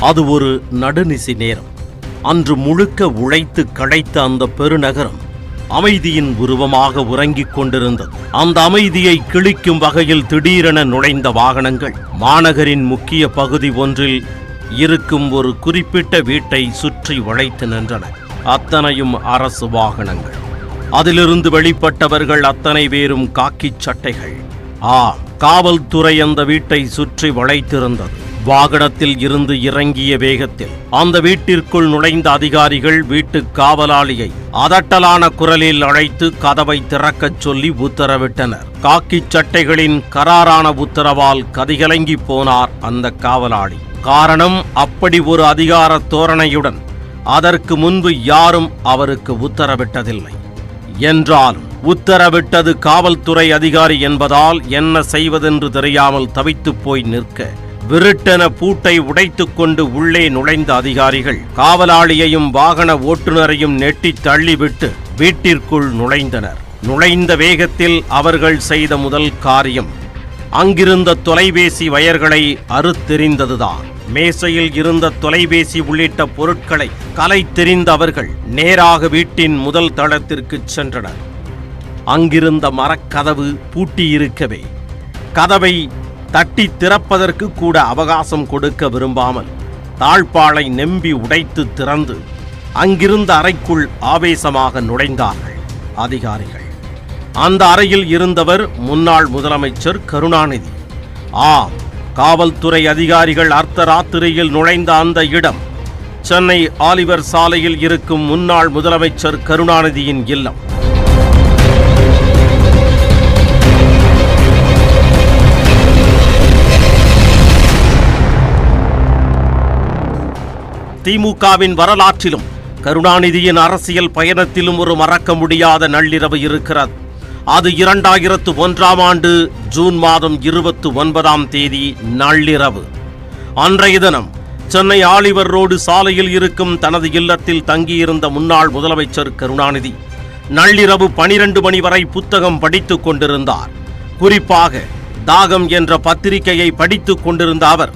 அது ஒரு நடுநிசி நேரம். அன்று முழுக்க உழைத்து களைத்த அந்த பெருநகரம் அமைதியின் உருவமாக உறங்கிக் கொண்டிருந்தது. அந்த அமைதியை கிழிக்கும் வகையில் திடீரென நுழைந்த வாகனங்கள் மாநகரின் முக்கிய பகுதி ஒன்றில் இருக்கும் ஒரு குறிப்பிட்ட வீட்டை சுற்றி வளைத்து நின்றன. அத்தனையும் அரசு வாகனங்கள். அதிலிருந்து வெளிப்பட்டவர்கள் அத்தனை பேரும் காக்கிச் சட்டைகள். காவல்துறை அந்த வீட்டை சுற்றி வளைத்திருந்தது. வாகனத்தில் இருந்து இறங்கிய வேகத்தில் அந்த வீட்டிற்குள் நுழைந்த அதிகாரிகள் வீட்டு காவலாளியை அதட்டலான குரலில் அழைத்து கதவை திறக்கச் சொல்லி உத்தரவிட்டனர். காக்கிச் சட்டைகளின் கராரான உத்தரவால் கதிகலங்கி போனார் அந்த காவலாளி. காரணம், அப்படி ஒரு அதிகார தோரணையுடன் அதற்கு முன்பு யாரும் அவருக்கு உத்தரவிட்டதில்லை. என்றாலும் உத்தரவிட்டது காவல்துறை அதிகாரி என்பதால் என்ன செய்வதென்று தெரியாமல் தவித்துப் போய் நிற்க விருட்டென பூட்டை உடைத்துக் கொண்டு உள்ளே நுழைந்த அதிகாரிகள் காவலாளியையும் வாகன ஓட்டுநரையும் நெட்டி தள்ளிவிட்டு வீட்டிற்குள் நுழைந்தனர். நுழைந்த வேகத்தில் அவர்கள் செய்த முதல் காரியம் அங்கிருந்த தொலைபேசி வயர்களை அறுத்தெறிந்ததுதான். மேசையில் இருந்த தொலைபேசி உள்ளிட்ட பொருட்களை கலைத்தெறிந்த அவர்கள் நேராக வீட்டின் முதல் தளத்திற்கு சென்றனர். அங்கிருந்த மரக்கதவு பூட்டியிருக்கவே கதவை தட்டி திறப்பதற்கு கூட அவகாசம் கொடுக்க விரும்பாமல் தாழ்பாளை நெம்பி உடைத்து திறந்து அங்கிருந்த அறைக்குள் ஆவேசமாக நுழைந்தார்கள் அதிகாரிகள். அந்த அறையில் இருந்தவர் முன்னாள் முதலமைச்சர் கருணாநிதி. காவல்துறை அதிகாரிகள் அர்த்தராத்திரியில் நுழைந்த அந்த இடம் சென்னை ஆலிவர் சாலையில் இருக்கும் முன்னாள் முதலமைச்சர் கருணாநிதியின் இல்லம். திமுகவின் வரலாற்றிலும் கருணாநிதியின் அரசியல் பயணத்திலும் ஒரு மறக்க முடியாத நள்ளிரவு இருக்கிறது. அது 2001ஆம் ஆண்டு ஜூன் மாதம் 29ஆம் தேதி நள்ளிரவு. அன்றைய தினம் சென்னை ஆலிவர் ரோடு சாலையில் இருக்கும் தனது இல்லத்தில் தங்கியிருந்த முன்னாள் முதலமைச்சர் கருணாநிதி நள்ளிரவு 12 மணி வரை புத்தகம் படித்துக் கொண்டிருந்தார். குறிப்பாக தாகம் என்ற பத்திரிகையை படித்துக் கொண்டிருந்த அவர்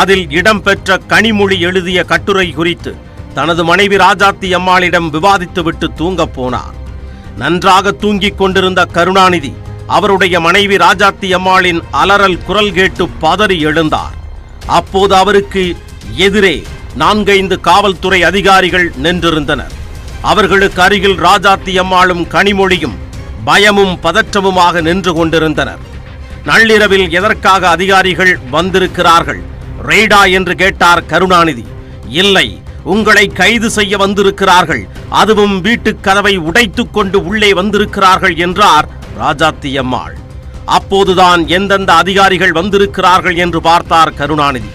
அதில் இடம்பெற்ற கனிமொழி எழுதிய கட்டுரை குறித்து தனது மனைவி ராஜாத்தி அம்மாளிடம் விவாதித்துவிட்டு தூங்கப் போனார். நன்றாக தூங்கிக் கொண்டிருந்த கருணாநிதி அவருடைய மனைவி ராஜாத்தி அம்மாளின் அலறல் குரல் கேட்டு பதறி எழுந்தார். அப்போது அவருக்கு எதிரே 4-5 காவல்துறை அதிகாரிகள் நின்றிருந்தனர். அவர்களுக்கு அருகில் ராஜாத்தி அம்மாளும் கனிமொழியும் பயமும் பதற்றமுமாக நின்று கொண்டிருந்தனர். நள்ளிரவில் எதற்காக அதிகாரிகள் வந்திருக்கிறார்கள், ரெய்டா என்று கேட்டார் கருணாநிதி. இல்லை, உங்களை கைது செய்ய வந்திருக்கிறார்கள், அதுவும் வீட்டுக் கதவை உடைத்துக் கொண்டு உள்ளே வந்திருக்கிறார்கள் என்றார் ராஜாத்தி அம்மாள். அப்போதுதான் எந்தெந்த அதிகாரிகள் வந்திருக்கிறார்கள் என்று பார்த்தார் கருணாநிதி.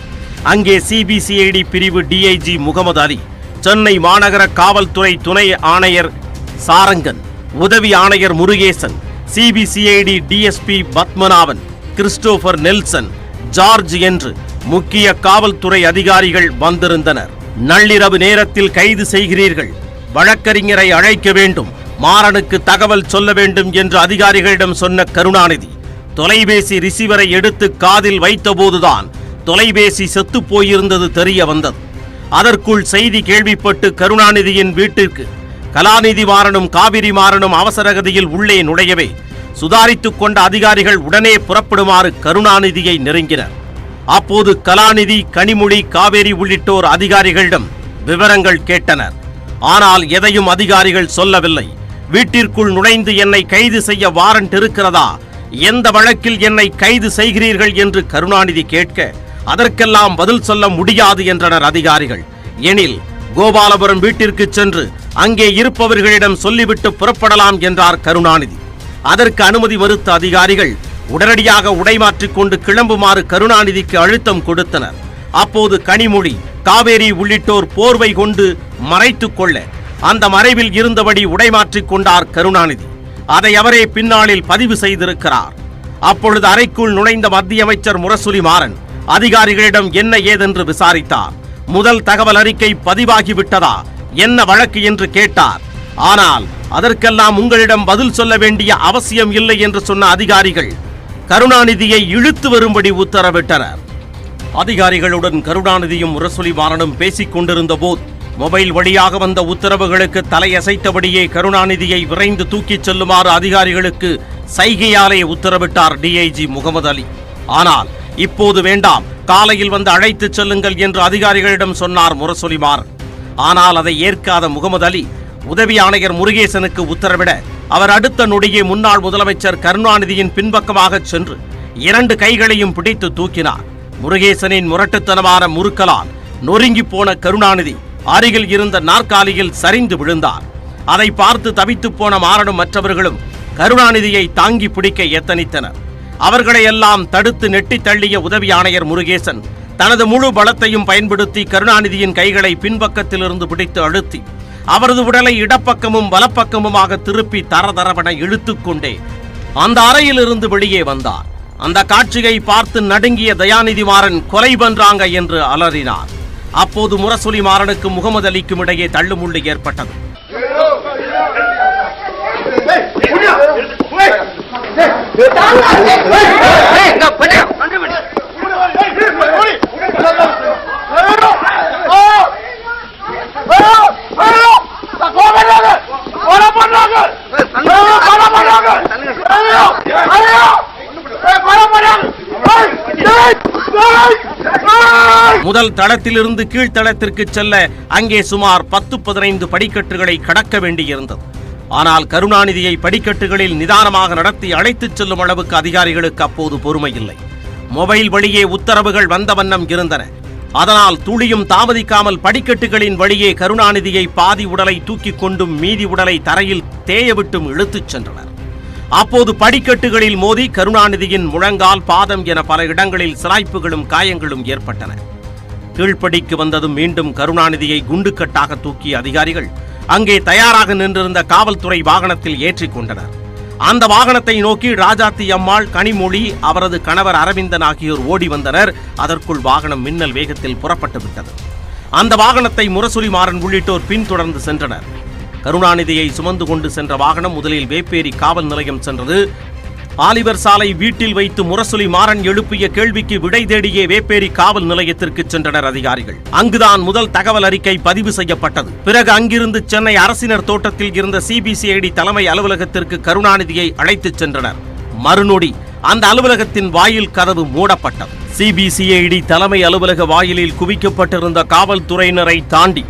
அங்கே சிபிசிஐடி பிரிவு டிஐஜி முகமது அலி, சென்னை மாநகர காவல்துறை துணை ஆணையர் சாரங்கன், உதவி ஆணையர் Murugesan, CBCID DSP Padmanabhan, Christopher Nelson, George என்று முக்கிய காவல்துறை அதிகாரிகள் வந்திருந்தனர். நள்ளிரவு நேரத்தில் கைது செய்கிறீர்கள், வழக்கறிஞரை அழைக்க வேண்டும், மாறனுக்கு தகவல் சொல்ல வேண்டும் என்று அதிகாரிகளிடம் சொன்ன கருணாநிதி தொலைபேசி ரிசீவரை எடுத்து காதில் வைத்தபோதுதான் தொலைபேசி செத்து போயிருந்தது தெரிய வந்தது. அதற்குள் செய்தி கேள்விப்பட்டு கருணாநிதியின் வீட்டிற்கு கலாநிதி மாறனும் காவிரி மாறனும் அவசரகதியில் உள்ளே நுழையவே சுதாரித்துக் கொண்ட அதிகாரிகள் உடனே புறப்படுமாறு கருணாநிதியை நெருங்கினர். அப்போது கலாநிதி, கனிமொழி, காவேரி உள்ளிட்டோர் அதிகாரிகளிடம் விவரங்கள் கேட்டனர். ஆனால் எதையும் அதிகாரிகள் சொல்லவில்லை. வீட்டிற்குள் நுழைந்து என்னை கைது செய்ய வாரண்ட் இருக்கிறதா, எந்த வழக்கில் என்னை கைது செய்கிறீர்கள் என்று கருணாநிதி கேட்க அதற்கெல்லாம் பதில் சொல்ல முடியாது என்றனர் அதிகாரிகள். எனில் கோபாலபுரம் வீட்டிற்கு சென்று அங்கே இருப்பவர்களிடம் சொல்லிவிட்டு புறப்படலாம் என்றார் கருணாநிதி. அதற்கு அனுமதி மறுத்த அதிகாரிகள் உடனடியாக உடைமாற்றிக் கொண்டு கிளம்புமாறு கருணாநிதிக்கு அழுத்தம் கொடுத்தனர். அப்போது கனிமொழி, காவேரி உள்ளிட்டோர் போர்வை கொண்டு மறைத்துக் கொள்ள அந்த மறைவில் இருந்தபடி உடைமாற்றிக் கொண்டார் கருணாநிதி. அதை அவரே பின்னாளில் பதிவு செய்திருக்கிறார். அப்பொழுது அறைக்குள் நுழைந்த மத்திய அமைச்சர் முரசொலி மாறன் அதிகாரிகளிடம் என்ன ஏதென்று விசாரித்தார். முதல் தகவல் அறிக்கை பதிவாகிவிட்டதா, என்ன வழக்கு என்று கேட்டார். ஆனால் அதற்கெல்லாம் உங்களிடம் பதில் சொல்ல வேண்டிய அவசியம் இல்லை என்று சொன்ன அதிகாரிகள் கருணாநிதியை இழுத்து வரும்படி உத்தரவிட்டனர். அதிகாரிகளுடன் கருணாநிதியும் முரசொலி மாறனும் பேசிக் கொண்டிருந்த போது மொபைல் வழியாக வந்த உத்தரவுகளுக்கு தலையசைத்தபடியே கருணாநிதியை விரைந்து தூக்கிச் செல்லுமாறு அதிகாரிகளுக்கு சைகையாலே உத்தரவிட்டார் டிஐஜி முகமது அலி. ஆனால் இப்போது வேண்டாம், காலையில் வந்து அழைத்துச் செல்லுங்கள் என்று அதிகாரிகளிடம் சொன்னார் முரசொலி மாறன். ஆனால் அதை ஏற்காத முகமது அலி உதவி ஆணையர் முருகேசனுக்கு உத்தரவிட அவர் அடுத்த நொடியே முன்னாள் முதலமைச்சர் கருணாநிதியின் பின்பக்கமாக சென்று 2 கைகளையும் பிடித்து தூக்கினார். முருகேசனின் முரட்டுத்தனமான முறுக்கலால் நொறுங்கி போன கருணாநிதி அருகில் இருந்த நாற்காலியில் சரிந்து விழுந்தார். அதை பார்த்து தவித்து போன மாறனும் மற்றவர்களும் கருணாநிதியை தாங்கி பிடிக்க எத்தனித்தனர். அவர்களை எல்லாம் தடுத்து நெட்டி தள்ளிய உதவி ஆணையர் முருகேசன் தனது முழு பலத்தையும் பயன்படுத்தி கருணாநிதியின் கைகளை பின்பக்கத்திலிருந்து பிடித்து அழுத்தி அவரது உடலை இடப்பக்கமும் வலப்பக்கமுமாக திருப்பி தரதரவென இழுத்துக்கொண்டே அந்த அறையிலிருந்து வெளியே வந்தார். அந்த காட்சியை பார்த்து நடுங்கிய தயாநிதி மாறன் கொலை பண்றாங்க என்று அலறினார். அப்போது முரசொலி மாறனுக்கும் முகமது அலிக்கும் இடையே தள்ளுமுள்ளு ஏற்பட்டது. முதல் தளத்திலிருந்து கீழ்த்தளத்திற்கு செல்ல அங்கே சுமார் 10-15 படிக்கட்டுகளை கடக்க வேண்டியிருந்தது. ஆனால் கருணாநிதியை படிக்கட்டுகளில் நிதானமாக நடத்தி அழைத்துச் செல்லும் அளவுக்கு அதிகாரிகளுக்கு அப்போது பொறுமை இல்லை. மொபைல் வழியே உத்தரவுகள் வந்த வண்ணம் இருந்தன. அதனால் துளியும் தாமதிக்காமல் படிக்கட்டுகளின் வழியே கருணாநிதியை பாதி உடலை தூக்கிக் கொண்டும் மீதி உடலை தரையில் தேயவிட்டும் இழுத்துச் சென்றனர். அப்போது படிக்கட்டுகளில் மோதி கருணாநிதியின் முழங்கால், பாதம் என பல இடங்களில் சிராய்ப்புகளும் காயங்களும் ஏற்பட்டன. கீழ்ப்படிக்கு வந்ததும் மீண்டும் கருணாநிதியை குண்டுக்கட்டாக தூக்கிய அதிகாரிகள் அங்கே தயாராக நின்றிருந்த காவல்துறை வாகனத்தில் ஏற்றிக் கொண்டனர். அந்த வாகனத்தை நோக்கி ராஜாத்தி அம்மாள், கனிமொழி, அவரது கணவர் அரவிந்தன் ஆகியோர் ஓடி வந்தனர். அதற்குள் வாகனம் மின்னல் வேகத்தில் புறப்பட்டு விட்டது. அந்த வாகனத்தை முரசொலி மாறன் உள்ளிட்டோர் பின்தொடர்ந்து சென்றனர். கருணாநிதியை சுமந்து கொண்டு சென்ற வாகனம் முதலில் வேப்பேரி காவல் நிலையம் சென்றது. ஆலிவர் சாலை வீட்டில் வைத்து முரசொலி மாறன் எழுப்பிய கேள்விக்கு விடை தேடியே வேப்பேரி காவல் நிலையத்திற்கு சென்றனர் அதிகாரிகள். அங்குதான் முதல் தகவல் அறிக்கை பதிவு செய்யப்பட்டது. பிறகு அங்கிருந்து சென்னை அரசினர் தோட்டத்தில் இருந்த சிபிசிஐடி தலைமை அலுவலகத்திற்கு கருணாநிதியை அழைத்துச் சென்றனர். மறுநொடி அந்த அலுவலகத்தின் வாயில் கதவு மூடப்பட்டது. சிபிசிஐடி தலைமை அலுவலக வாயிலில் குவிக்கப்பட்டிருந்த காவல்துறையினரை தாண்டி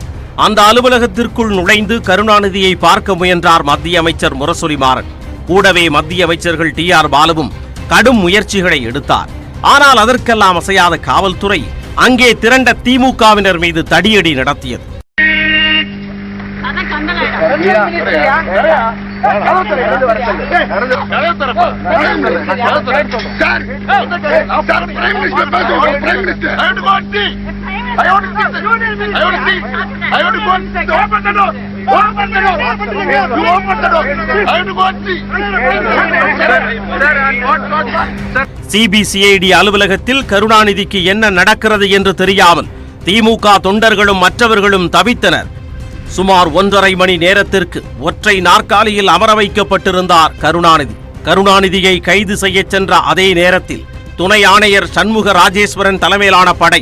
அந்த அலுவலகத்திற்குள் நுழைந்து கருணாநிதியை பார்க்க முயன்றார் மத்திய அமைச்சர் முரசொலி மாறன். கூடவே மத்திய அமைச்சர்கள் டிஆர் பாலுவும் கடும் முயற்சிகளை எடுத்தார். ஆனால் அதற்கெல்லாம் அசையாத காவல்துறை அங்கே திரண்ட திமுகவினர் மீது தடியடி நடத்தியது. சிபிசிஐடி அலுவலகத்தில் கருணாநிதிக்கு என்ன நடக்கிறது என்று தெரியாமல் திமுக தொண்டர்களும் மற்றவர்களும் தவித்தனர். சுமார் 1.5 மணி நேரத்திற்கு ஒற்றை நாற்காலியில் அமர வைக்கப்பட்டிருந்தார் கருணாநிதி. கருணாநிதியை கைது செய்ய சென்ற அதே நேரத்தில் துணை ஆணையர் சண்முக ராஜேஸ்வரன் தலைமையிலான படை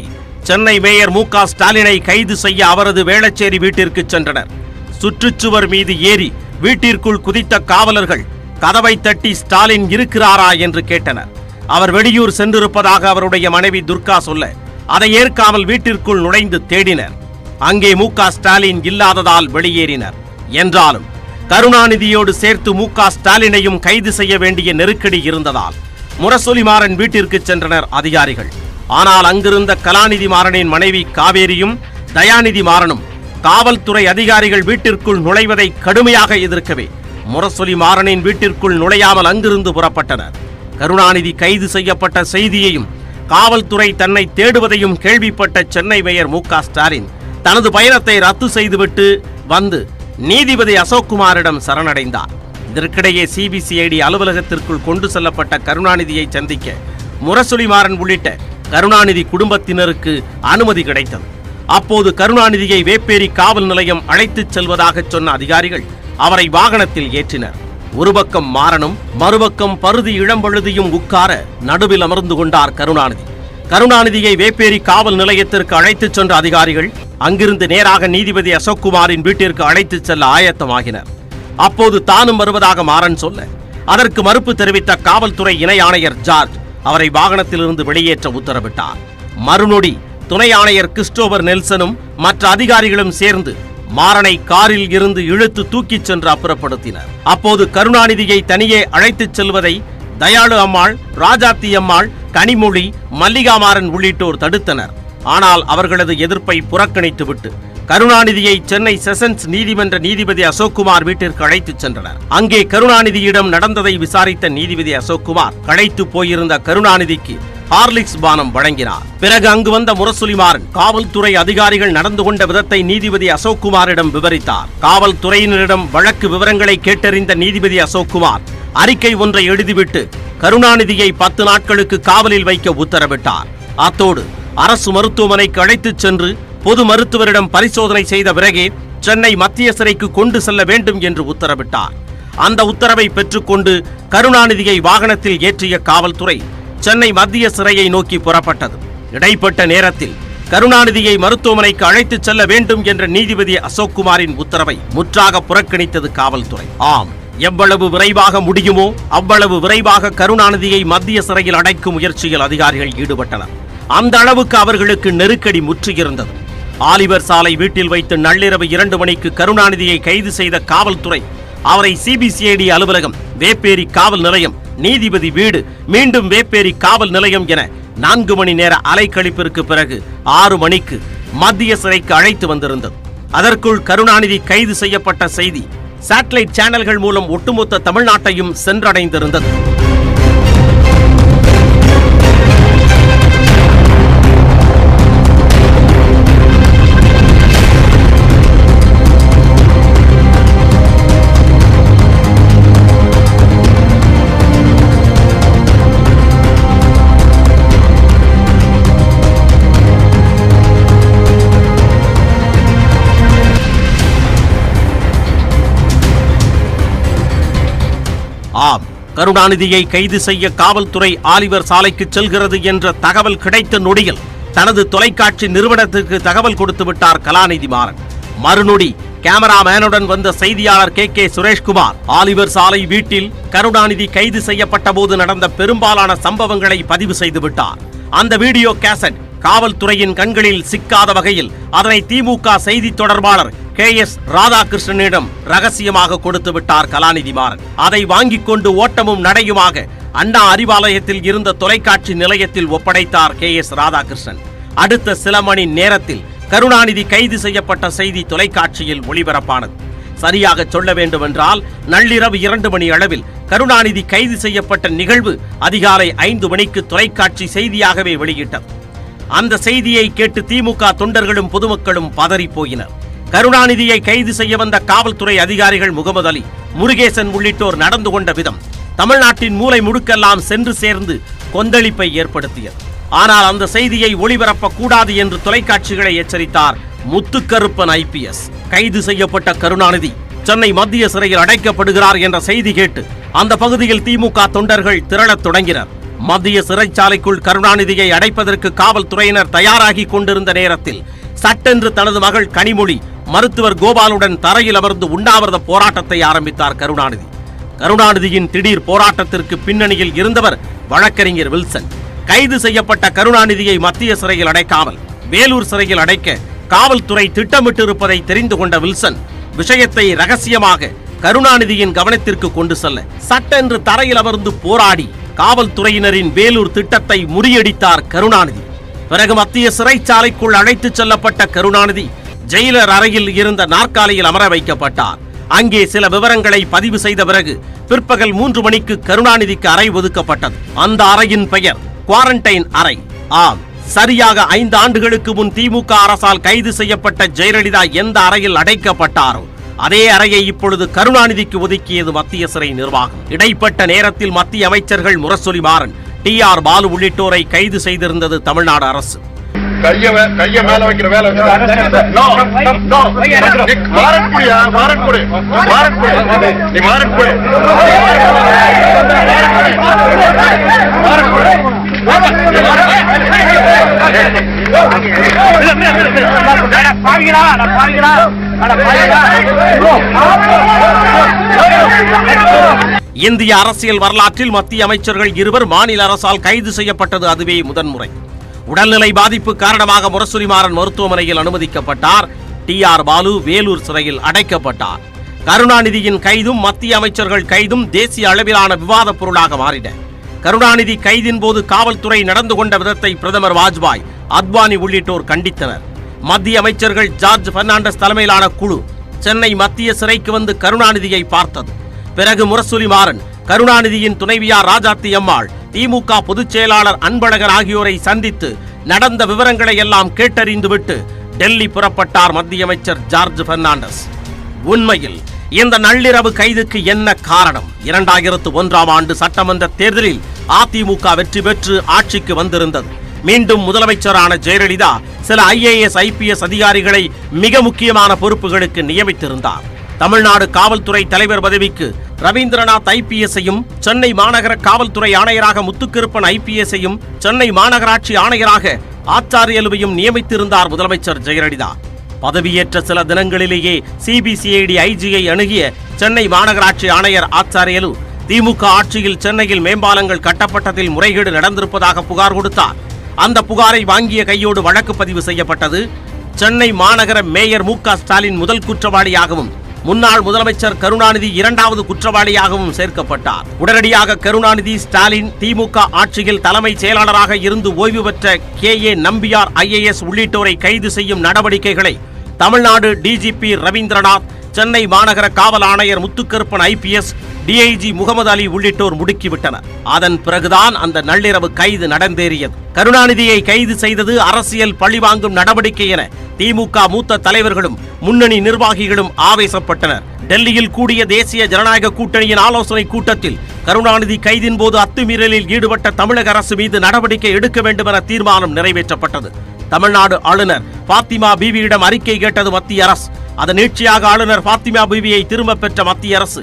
சென்னை மேயர் மு.க. ஸ்டாலினை கைது செய்ய அவரது வேளச்சேரி வீட்டிற்கு சென்றனர். சுற்றுச்சுவர் மீது ஏறி வீட்டிற்குள் குதித்த காவலர்கள் கதவை தட்டி ஸ்டாலின் இருக்கிறாரா என்று கேட்டனர். அவர் வெளியூர் சென்றிருப்பதாக அவருடைய மனைவி துர்கா சொல்ல அதை ஏற்காமல் வீட்டிற்குள் நுழைந்து தேடினர். அங்கே மு.க. ஸ்டாலின் இல்லாததால் வெளியேறினர். என்றாலும் கருணாநிதியோடு சேர்த்து மு.க. ஸ்டாலினையும் கைது செய்ய வேண்டிய நெருக்கடி இருந்ததால் முரசொலி மாறன் வீட்டிற்கு சென்றனர் அதிகாரிகள். ஆனால் அங்கிருந்த கலாநிதி மாறனின் மனைவி காவேரியும் தயாநிதி மாறனும் காவல்துறை அதிகாரிகள் வீட்டிற்குள் நுழைவதை கடுமையாக எதிர்க்கவே முரசொலி மாறனின் வீட்டிற்குள் நுழையாமல் அங்கிருந்து புறப்பட்டனர். கருணாநிதி கைது செய்யப்பட்ட செய்தியையும் காவல்துறை தன்னை தேடுவதையும் கேள்விப்பட்ட சென்னை மேயர் மு.க. ஸ்டாலின் தனது பயணத்தை ரத்து செய்துவிட்டு வந்து நீதிபதி அசோக்குமாரிடம் சரணடைந்தார். இதற்கிடையே சிபிசிஐடி அலுவலகத்திற்குள் கொண்டு செல்லப்பட்ட கருணாநிதியை சந்திக்க முரசொலி மாறன் உள்ளிட்ட கருணாநிதி குடும்பத்தினருக்கு அனுமதி கிடைத்தது. அப்போது கருணாநிதியை வேப்பேரி காவல் நிலையம் அழைத்துச் செல்வதாக சொன்ன அதிகாரிகள் அவரை வாகனத்தில் ஏற்றினர். ஒரு பக்கம் மாறனும் மறுபக்கம் பருதி இளம்பழுதியும் உட்கார நடுவில் அமர்ந்து கொண்டார் கருணாநிதி. கருணாநிதியை வேப்பேரி காவல் நிலையத்திற்கு அழைத்துச் சென்ற அதிகாரிகள் அங்கிருந்து நேராக நீதிபதி அசோக்குமாரின் வீட்டிற்கு அழைத்துச் செல்ல ஆயத்தமாகினர். அப்போது தானும் வருவதாக மாறன் சொல்ல அதற்கு மறுப்பு தெரிவித்த காவல்துறை இணை ஆணையர் ஜார்ஜ் அவரை வாகனத்திலிருந்து வெளியேற்ற உத்தரவிட்டார். மறுநொடி துணை ஆணையர் கிறிஸ்டோபர் நெல்சனும் மற்ற அதிகாரிகளும் சேர்ந்து மாறனை காரில் இருந்து இழுத்து தூக்கிச் சென்று அப்புறப்படுத்தினர். அப்போது கருணாநிதியை தனியே அழைத்துச் செல்வதை தயாளு அம்மாள், ராஜாத்தி அம்மாள், கனிமொழி, மல்லிகா மாறன் உள்ளிட்டோர் தடுத்தனர். ஆனால் அவர்களது எதிர்ப்பை புறக்கணித்துவிட்டு கருணாநிதியை சென்னை செஷன்ஸ் நீதிமன்ற நீதிபதி அசோக்குமார் வீட்டிற்கு அழைத்துச் சென்றனர். அங்கே கருணாநிதியிடம் நடந்ததை விசாரித்த நீதிபதி அசோக்குமார் களைத்து போயிருந்த கருணாநிதிக்கு ஹார்லிக்ஸ் பானம் வழங்கினார். பிறகு அங்கு வந்த முரசொலிமாறன் காவல்துறை அதிகாரிகள் நடந்து கொண்ட விதத்தை நீதிபதி அசோக்குமாரிடம் விவரித்தார். காவல்துறையினரிடம் வழக்கு விவரங்களை கேட்டறிந்த நீதிபதி அசோக்குமார் அறிக்கை ஒன்றை எழுதிவிட்டு கருணாநிதியை 10 நாட்களுக்கு காவலில் வைக்க உத்தரவிட்டார். அத்தோடு அரசு மருத்துவமனைக்கு அழைத்துச் சென்று பொது மருத்துவரிடம் பரிசோதனை செய்த பிறகே சென்னை மத்திய சிறைக்கு கொண்டு செல்ல வேண்டும் என்று உத்தரவிட்டார். அந்த உத்தரவை பெற்றுக்கொண்டு கருணாநிதியை வாகனத்தில் ஏற்றிய காவல்துறை சென்னை மத்திய சிறையை நோக்கி புறப்பட்டது. இடைப்பட்ட நேரத்தில் கருணாநிதியை மருத்துவமனைக்கு அழைத்துச் செல்ல வேண்டும் என்ற நீதிபதி அசோக்குமாரின் உத்தரவை முற்றாக புறக்கணித்தது காவல்துறை. ஆம், எவ்வளவு விரைவாக முடியுமோ அவ்வளவு விரைவாக கருணாநிதியை மத்திய சிறையில் அடைக்கும் முயற்சியில் அதிகாரிகள் ஈடுபட்டனர். அந்த அளவுக்கு அவர்களுக்கு நெருக்கடி முற்றியிருந்தது. ஆலிவர் சாலை வீட்டில் வைத்து நள்ளிரவு 2 மணிக்கு கருணாநிதியை கைது செய்த காவல்துறை அவரை சிபிசிஐடி அலுவலகம், வேப்பேரி காவல் நிலையம், நீதிபதி வீடு, மீண்டும் வேப்பேரி காவல் நிலையம் என 4 மணி நேர அலைக்கழிப்பிற்கு பிறகு 6 மணிக்கு மத்திய சிறைக்கு அழைத்து வந்திருந்தது. அதற்குள் கருணாநிதி கைது செய்யப்பட்ட செய்தி சேட்டலைட் சேனல்கள் மூலம் ஒட்டுமொத்த தமிழ்நாட்டையும் சென்றடைந்திருந்தது. ஆம், கருணாநிதியை கைது செய்ய காவல்துறை ஆலிவர் சாலைக்கு செல்கிறது என்ற தகவல் கிடைத்த நொடியில் தனது தொலைக்காட்சி நிறுவனத்திற்கு தகவல் கொடுத்து விட்டார் கலாநிதி மாறன். மறுநொடி கேமராமேனுடன் வந்த செய்தியாளர் கே சுரேஷ்குமார் ஆலிவர் சாலை வீட்டில் கருணாநிதி கைது செய்யப்பட்ட போது நடந்த பெரும்பாலான சம்பவங்களை பதிவு செய்து விட்டார். அந்த வீடியோ கேசட் காவல்துறையின் கண்களில் சிக்காத வகையில் அதனை திமுக செய்தி தொடர்பாளர் KS ராதாகிருஷ்ணனிடம் ரகசியமாக கொடுத்து விட்டார் கலாநிதி மாறன். அதை வாங்கிக் கொண்டு ஓட்டமும் நடையுமாக அண்ணா அறிவாலயத்தில் இருந்த தொலைக்காட்சி நிலையத்தில் ஒப்படைத்தார் KS ராதாகிருஷ்ணன். அடுத்த சில மணி நேரத்தில் கருணாநிதி கைது செய்யப்பட்ட செய்தி தொலைக்காட்சியில் ஒளிபரப்பானது. சரியாக சொல்ல வேண்டுமென்றால் நள்ளிரவு 2 மணி அளவில் கருணாநிதி கைது செய்யப்பட்ட நிகழ்வு அதிகாலை 5 மணிக்கு தொலைக்காட்சி செய்தியாகவே வெளியிட்டது. அந்த செய்தியை கேட்டு திமுக தொண்டர்களும் பொதுமக்களும் பதறி போயினர். கருணாநிதியை கைது செய்ய வந்த காவல்துறை அதிகாரிகள் முகமது அலி, முருகேசன் உள்ளிட்டோர் நடந்து கொண்ட விதம் தமிழ்நாட்டின் மூலை முடுக்கெல்லாம் சென்று சேர்ந்து கொந்தளிப்பை ஏற்படுத்தியது. ஆனால் அந்த செய்தியை ஒளிபரப்ப கூடாது என்று தொலைக்காட்சிகளை எச்சரித்தார் முத்துக்கருப்பன் IPS. கைது செய்யப்பட்ட கருணாநிதி சென்னை மத்திய சிறையில் அடைக்கப்படுகிறார் என்ற செய்தி கேட்டு அந்த பகுதியில் திமுக தொண்டர்கள் திரளத் தொடங்கினர். மத்திய சிறைச்சாலைக்குள் கருணாநிதியை அடைப்பதற்கு காவல்துறையினர் தயாராகி கொண்டிருந்த நேரத்தில் சட்டென்று தனது மகள் கனிமொழி மருத்துவர் கோபாலுடன் தரையில் அமர்ந்து உண்ணாவிரத போராட்டத்தை ஆரம்பித்தார் கருணாநிதி. கருணாநிதியின் திடீர் போராட்டத்திற்கு பின்னணியில் இருந்தவர் வழக்கறிஞர் வில்சன். கைது செய்யப்பட்ட கருணாநிதியை மத்திய சிறையில் அடைக்காமல் வேலூர் சிறையில் அடைக்க காவல்துறை திட்டமிட்டிருப்பதை தெரிந்து கொண்ட வில்சன் விஷயத்தை ரகசியமாக கருணாநிதியின் கவனத்திற்கு கொண்டு செல்ல சட்டென்று தரையில் அமர்ந்து போராடி காவல்துறையினரின் வேலூர் திட்டத்தை முறியடித்தார் கருணாநிதி. பிறகு மத்திய சிறைச்சாலைக்குள் அழைத்துச் செல்லப்பட்ட கருணாநிதி ஜெயிலர் அறையில் இருந்த நாற்காலியில் அமர வைக்கப்பட்டார். அங்கே சில விவரங்களை பதிவு செய்த பிறகு பிற்பகல் 3 மணிக்கு கருணாநிதிக்கு அறை ஒதுக்கப்பட்டது. அந்த அறையின் பெயர் குவாரண்டைன் அறை. ஆம், சரியாக 5 ஆண்டுகளுக்கு முன் திமுக அரசால் கைது செய்யப்பட்ட ஜெயலலிதா எந்த அறையில் அடைக்கப்பட்டாரோ அதே அறையை இப்பொழுது கருணாநிதிக்கு ஒதுக்கியது மத்திய சிறை நிர்வாகம். இடைப்பட்ட நேரத்தில் மத்திய அமைச்சர்கள் முரசொலிமாறன், TR பாலு உள்ளிட்டோரை கைது செய்திருந்தது தமிழ்நாடு அரசு. கைய மேல வைக்கிற வேலை இந்திய அரசியல் வரலாற்றில் மத்திய அமைச்சர்கள் இருவர் மாநில அரசால் கைது செய்யப்பட்டது அதுவே முதன்முறை. உடல்நிலை பாதிப்பு காரணமாக முரசொலிமாறன் மருத்துவமனையில் அனுமதிக்கப்பட்டார். TR பாலு வேலூர் சிறையில் அடைக்கப்பட்டார். கருணாநிதியின் கைதும் மத்திய அமைச்சர்கள் கைதும் தேசிய அளவிலான விவாத பொருளாக மாறின. கருணாநிதி கைதின் போது காவல்துறை நடந்து கொண்ட விதத்தை பிரதமர் வாஜ்பாய், அத்வானி உள்ளிட்டோர் கண்டித்தனர். மத்திய அமைச்சர்கள் ஜார்ஜ் பெர்னாண்டஸ் தலைமையிலான குழு சென்னை மத்திய சிறைக்கு வந்து கருணாநிதியை பார்த்தது. பிறகு முரசொலிமாறன், கருணாநிதியின் துணைவியார் ராஜாத்தி அம்மாள், திமுக பொதுச் செயலாளர் அன்பழகன் ஆகியோரை சந்தித்து நடந்த விவரங்களை எல்லாம் கேட்டறிந்துவிட்டு டெல்லி புறப்பட்டார் மத்திய அமைச்சர் ஜார்ஜ் பெர்னாண்டஸ். உண்மையில் இந்த நள்ளிரவு கைதுக்கு என்ன காரணம்? 2001ஆம் ஆண்டு சட்டமன்ற தேர்தலில் அதிமுக வெற்றி பெற்று ஆட்சிக்கு வந்திருந்தது. மீண்டும் முதலமைச்சரான ஜெயலலிதா சில IAS IPS அதிகாரிகளை மிக முக்கியமான பொறுப்புகளுக்கு நியமித்திருந்தார். தமிழ்நாடு காவல்துறை தலைவர் பதவிக்கு ரவீந்திரநாத் IPS-ஐயும், சென்னை மாநகர காவல்துறை ஆணையராக முத்துக்கிருப்பன் IPS-ஐயும், சென்னை மாநகராட்சி ஆணையராக ஆச்சாரியலுவையும் நியமித்திருந்தார் முதலமைச்சர் ஜெயலலிதா. பதவியேற்ற சில தினங்களிலேயே CBCID IG-யை அணுகிய சென்னை மாநகராட்சி ஆணையர் ஆச்சாரியலு திமுக ஆட்சியில் சென்னையில் மேம்பாலங்கள் கட்டப்பட்டதில் முறைகேடு நடந்திருப்பதாக புகார் கொடுத்தார். அந்த புகாரை வாங்கிய கையோடு வழக்கு பதிவு செய்யப்பட்டது. சென்னை மாநகர மேயர் MK ஸ்டாலின் முதல் குற்றவாளியாகவும், முன்னாள் முதலமைச்சர் கருணாநிதி இரண்டாவது குற்றவாளியாகவும் சேர்க்கப்பட்டார். உடனடியாக கருணாநிதி, ஸ்டாலின், திமுக ஆட்சியில் தலைமைச் செயலாளராக இருந்து ஓய்வு பெற்ற KA நம்பியார் IAS உள்ளிட்டோரை கைது செய்யும் நடவடிக்கைகளை தமிழ்நாடு DGP ரவீந்திரநாத், சென்னை மாநகர காவல் ஆணையர் முத்துக்கருப்பன் IPS, DIG முகமது அலி உள்ளிட்டோர் முடுக்கிவிட்டனர். அதன் பிறகுதான் அந்த நள்ளிரவு கைது நடந்தேறியது. கருணாநிதியை கைது செய்தது அரசியல் பழிவாங்கும் நடவடிக்கை என திமுக மூத்த தலைவர்களும் முன்னணி நிர்வாகிகளும் ஆவேசப்பட்டனர். டெல்லியில் கூடிய தேசிய ஜனநாயக கூட்டணியின் ஆலோசனை கூட்டத்தில் கருணாநிதி கைதின் போது அத்துமீறலில் ஈடுபட்ட தமிழக அரசு மீது நடவடிக்கை எடுக்க வேண்டும் என தீர்மானம் நிறைவேற்றப்பட்டது. தமிழ்நாடு ஆளுநர் பாத்திமா பீவியிடம் அறிக்கை கேட்டது மத்திய அரசு. அதன் நீட்சியாக ஆளுநர் பாத்திமா பீவியை திரும்ப பெற்ற மத்திய அரசு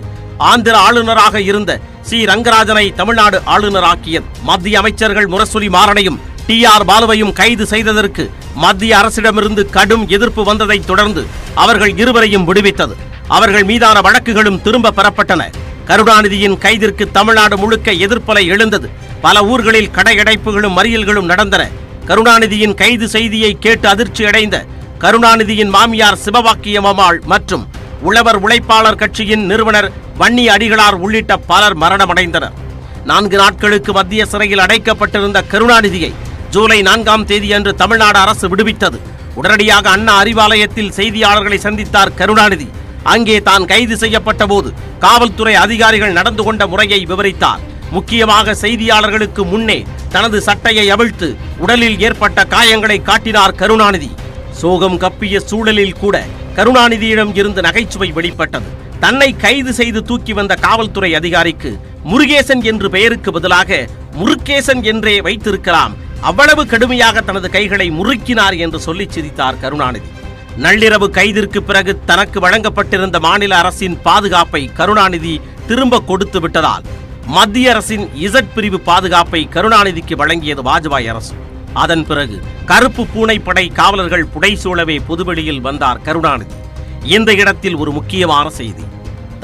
ஆந்திர ஆளுநராக இருந்த C ரங்கராஜனை தமிழ்நாடு ஆளுநராக்கியது. மத்திய அமைச்சர்கள் முரசொலிமாறனையும் TR பாலுவையும் கைது செய்ததற்கு மத்திய அரசிடமிருந்து கடும் எதிர்ப்பு வந்ததை தொடர்ந்து அவர்கள் இருவரையும் விடுவித்தது. அவர்கள் மீதான வழக்குகளும் திரும்ப பெறப்பட்டன. கருணாநிதியின் கைதிற்கு தமிழ்நாடு முழுக்க எதிர்ப்பலை எழுந்தது. பல ஊர்களில் கடையடைப்புகளும் மறியல்களும் நடந்தன. கருணாநிதியின் கைது செய்தியை கேட்டு அதிர்ச்சி அடைந்த கருணாநிதியின் மாமியார் சிவவாக்கியம் அம்மாள் மற்றும் உழவர் உழைப்பாளர் கட்சியின் நிறுவனர் வன்னி அடிகளார் உள்ளிட்ட பலர் மரணமடைந்தனர். 4 நாட்களுக்கு மத்திய சிறையில் அடைக்கப்பட்டிருந்த கருணாநிதியை ஜூலை 4ஆம் தேதி அன்று தமிழ்நாடு அரசு விடுவித்தது. உடனடியாக அண்ணா அறிவாலயத்தில் செய்தியாளர்களை சந்தித்தார் கருணாநிதி. அங்கே தான் கைது செய்யப்பட்ட போது காவல்துறை அதிகாரிகள் நடந்து கொண்ட முறையை விவரித்தார். முக்கியமாக செய்தியாளர்களுக்கு முன்னே தனது சட்டையை அவிழ்த்து உடலில் ஏற்பட்ட காயங்களை காட்டினார் கருணாநிதி. சோகம் கப்பிய சூழலில் கூட கருணாநிதியிடம் இருந்து நகைச்சுவை வெளிப்பட்டது. தன்னை கைது செய்து தூக்கி வந்த காவல்துறை அதிகாரிக்கு முருகேசன் என்று பெயருக்கு பதிலாக முருகேசன் என்றே வைத்திருக்கலாம், அவ்வளவு கடுமையாக தனது கைகளை முறுக்கினார் என்று சொல்லி சிரித்தார் கருணாநிதி. நள்ளிரவு கைதிற்கு பிறகு தனக்கு வழங்கப்பட்டிருந்த மாநில அரசின் பாதுகாப்பை கருணாநிதி திரும்ப கொடுத்து விட்டதால் மத்திய அரசின் Z பிரிவு பாதுகாப்பை கருணாநிதிக்கு வழங்கியது வாஜ்பாய் அரசு. அதன் பிறகு கருப்பு பூனை படை காவலர்கள் புடைசூழவே பொதுவெளியில் வந்தார் கருணாநிதி. இந்த இடத்தில் ஒரு முக்கியமான செய்தி.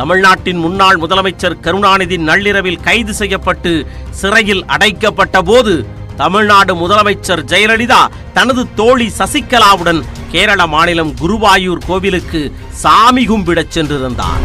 தமிழ்நாட்டின் முன்னாள் முதலமைச்சர் கருணாநிதி நள்ளிரவில் கைது செய்யப்பட்டு சிறையில் அடைக்கப்பட்ட போது தமிழ்நாடு முதலமைச்சர் ஜெயலலிதா தனது தோழி சசிகலாவுடன் கேரள மாநிலம் குருவாயூர் கோவிலுக்கு சாமி கும்பிடச் சென்றிருந்தார்.